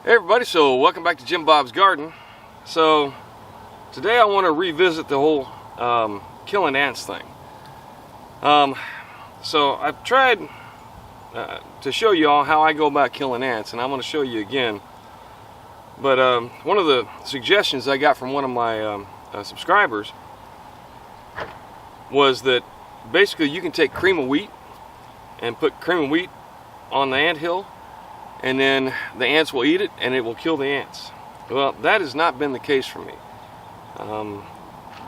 Hey everybody, so welcome back to Jim Bob's Garden. So today I want to revisit the whole killing ants thing. So I've tried to show you all how I go about killing ants, and I'm going to show you again. But one of the suggestions I got from one of my subscribers was that basically you can take cream of wheat and put cream of wheat on the anthill, and then the ants will eat it and it will kill the ants. Well, that has not been the case for me.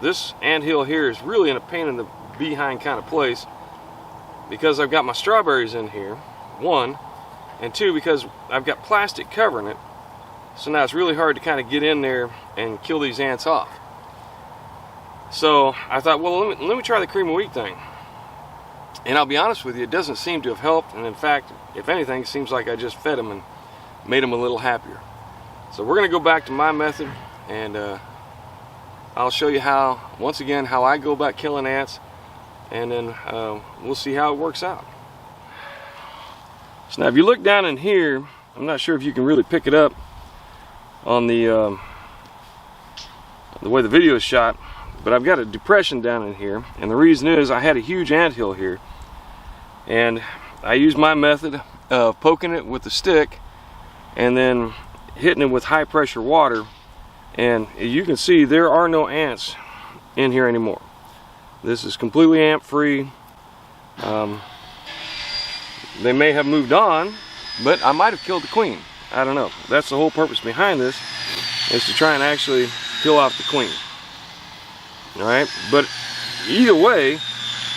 This anthill here is really in a pain in the behind kind of place because I've got my strawberries in here, one, and two, because I've got plastic covering it, so now it's really hard to kind of get in there and kill these ants off. So I thought, well, let me try the cream of wheat thing. And I'll be honest with you, it doesn't seem to have helped, and in fact, if anything, it seems like I just fed them and made them a little happier. So we're going to go back to my method, and I'll show you once again, how I go about killing ants, and then we'll see how it works out. So now if you look down in here, I'm not sure if you can really pick it up on the way the video is shot, but I've got a depression down in here, and the reason is I had a huge anthill here, and I used my method of poking it with a stick and then hitting it with high pressure water, and you can see there are no ants in here anymore. This is completely ant free. They may have moved on, but I might have killed the queen. I don't know. That's the whole purpose behind this, is to try and actually kill off the queen. Alright, but either way,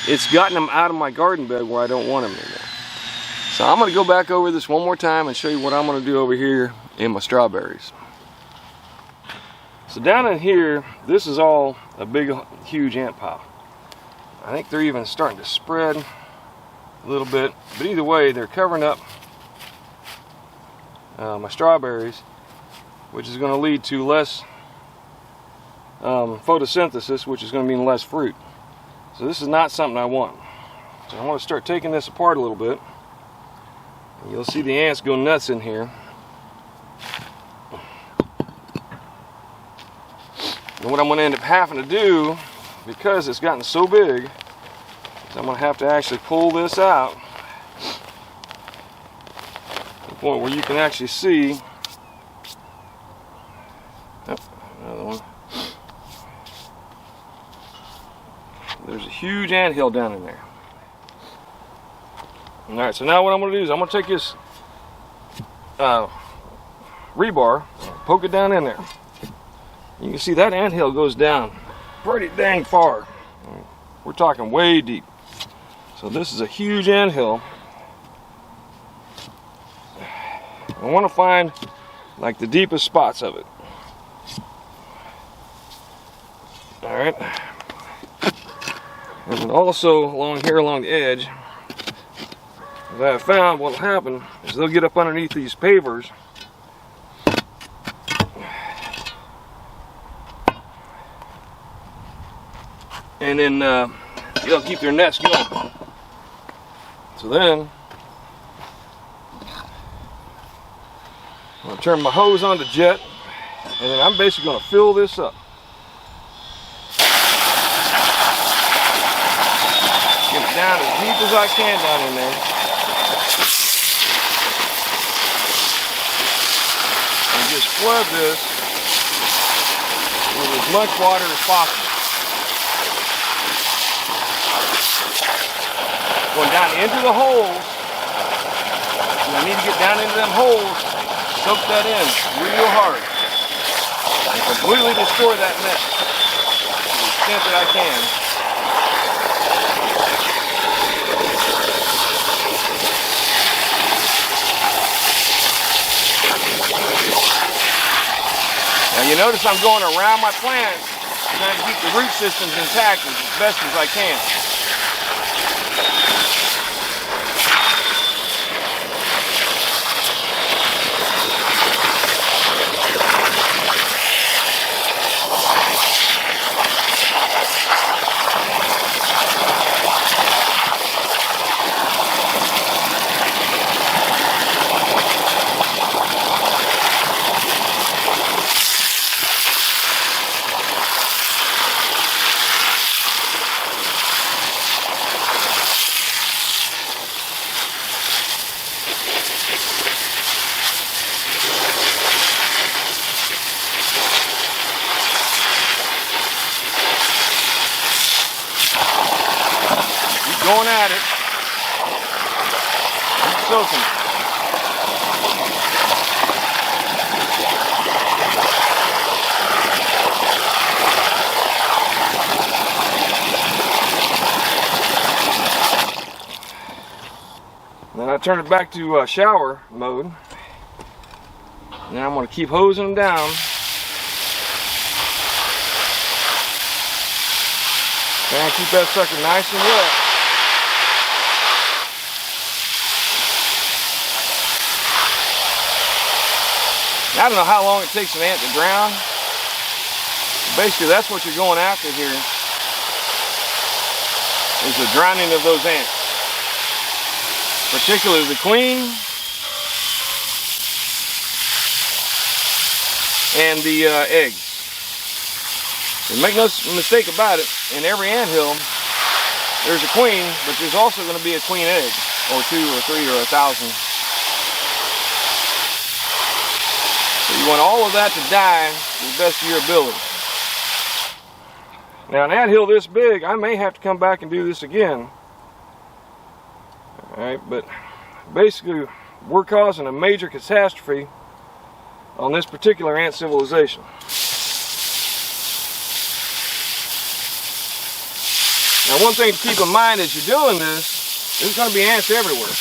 it's gotten them out of my garden bed where I don't want them anymore. So I'm going to go back over this one more time and show you what I'm going to do over here in my strawberries. So down in here, this is all a big, huge ant pile. I think they're even starting to spread a little bit, but either way, they're covering up my strawberries, which is going to lead to less photosynthesis, which is going to mean less fruit. So this is not something I want. So I want to start taking this apart a little bit. You'll see the ants go nuts in here. And what I'm going to end up having to do, because it's gotten so big, is I'm going to have to actually pull this out to the point where you can actually see. Oh, another one. There's a huge anthill down in there. Alright, so now what I'm going to do is I'm going to take this rebar, poke it down in there. You can see that anthill goes down pretty dang far. We're talking way deep. So this is a huge anthill. I want to find like the deepest spots of it. Alright. And then also along here, along the edge, as I have found, what will happen is they'll get up underneath these pavers, and then they'll keep their nest going. So then I'm going to turn my hose on to jet, and then I'm basically going to fill this up. Down as deep as I can down in there, and just flood this with as much water as possible. Going down into the holes. I need to get down into them holes, soak that in real hard, and completely destroy that nest to the extent that I can. Now you notice I'm going around my plants, trying to keep the root systems intact as best as I can. turn it back to shower mode. Now I'm going to keep hosing them down. And keep that sucker nice and wet. I don't know how long it takes an ant to drown. Basically, that's what you're going after here, is the drowning of those ants. Particularly the queen and the eggs. And make no mistake about it, in every anthill there's a queen, but there's also going to be a queen egg, or 2 or 3 or 1,000. So you want all of that to die to the best of your ability. Now an anthill this big, I may have to come back and do this again. Alright, but basically we're causing a major catastrophe on this particular ant civilization. Now one thing to keep in mind as you're doing this, there's going to be ants everywhere.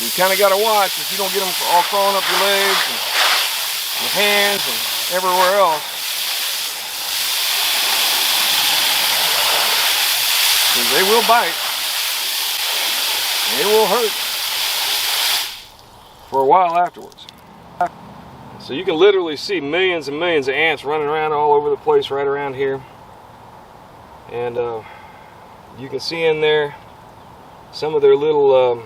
You kind of got to watch if you don't get them all crawling up your legs and your hands and everywhere else. Because they will bite. And it will hurt for a while afterwards. So you can literally see millions and millions of ants running around all over the place right around here. And you can see in there some of their little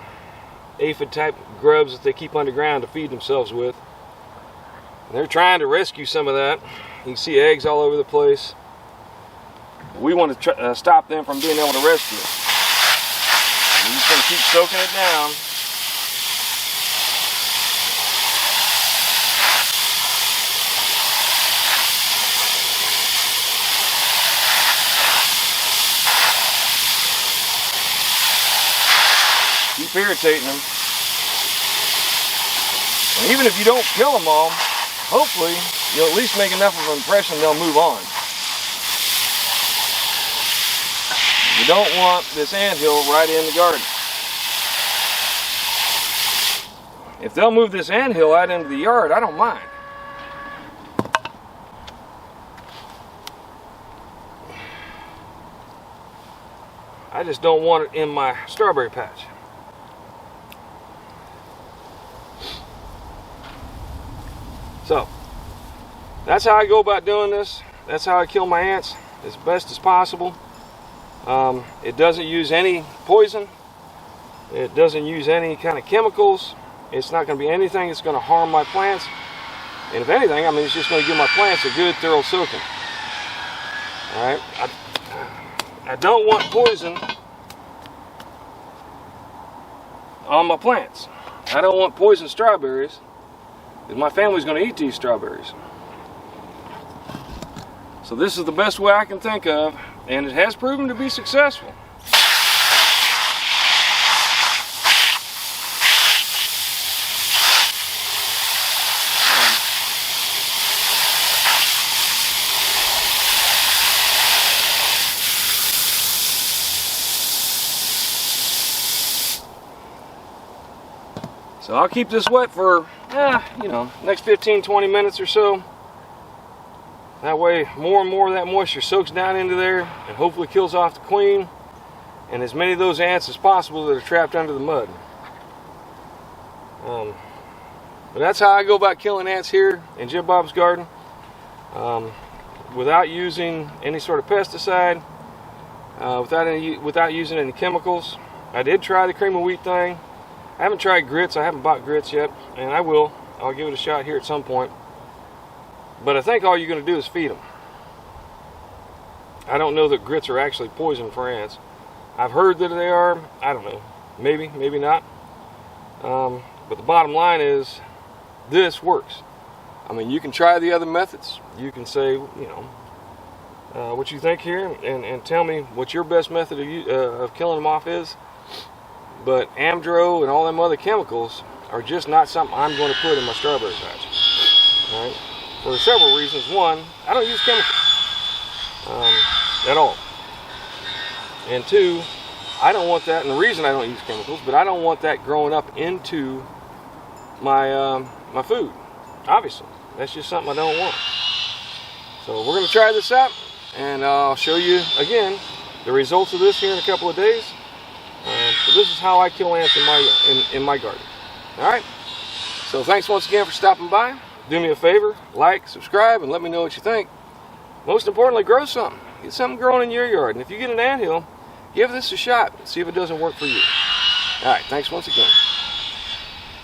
aphid type grubs that they keep underground to feed themselves with. And they're trying to rescue some of that. You can see eggs all over the place. We want to stop them from being able to rescue it. We're just going to keep soaking it down. Keep irritating them. And even if you don't kill them all, hopefully you'll at least make enough of an impression they'll move on. You don't want this anthill right in the garden. If they'll move this anthill out into the yard, I don't mind. I just don't want it in my strawberry patch. So, that's how I go about doing this. That's how I kill my ants as best as possible. It doesn't use any poison. It doesn't use any kind of chemicals. It's not going to be anything that's going to harm my plants. And if anything, I mean, it's just going to give my plants a good, thorough soaking. Alright? I don't want poison on my plants. I don't want poison strawberries, because my family's going to eat these strawberries. So this is the best way I can think of, and it has proven to be successful. So I'll keep this wet for, next 15-20 minutes or so. That way more and more of that moisture soaks down into there and hopefully kills off the queen and as many of those ants as possible that are trapped under the mud. But that's how I go about killing ants here in Jim Bob's garden, without using any sort of pesticide, without using any chemicals. I did try the cream of wheat thing. I haven't tried grits. I haven't bought grits yet, and I will. I'll give it a shot here at some point. But I think all you're going to do is feed them. I don't know that grits are actually poison for ants. I've heard that they are. I don't know. Maybe, maybe not. But the bottom line is, this works. I mean, you can try the other methods. You can say, what you think here, and tell me what your best method of killing them off is. But Amdro and all them other chemicals are just not something I'm going to put in my strawberry patch. All right? For several reasons. One, I don't use chemicals at all. And two, I don't want that, and the reason I don't use chemicals, but I don't want that growing up into my my food. Obviously, that's just something I don't want. So we're going to try this out, and I'll show you again the results of this here in a couple of days. But this is how I kill ants in my garden. All right. So thanks once again for stopping by. Do me a favor, like, subscribe, and let me know what you think. Most importantly, grow something. Get something growing in your yard. And if you get an anthill, give this a shot. See if it doesn't work for you. All right. Thanks once again.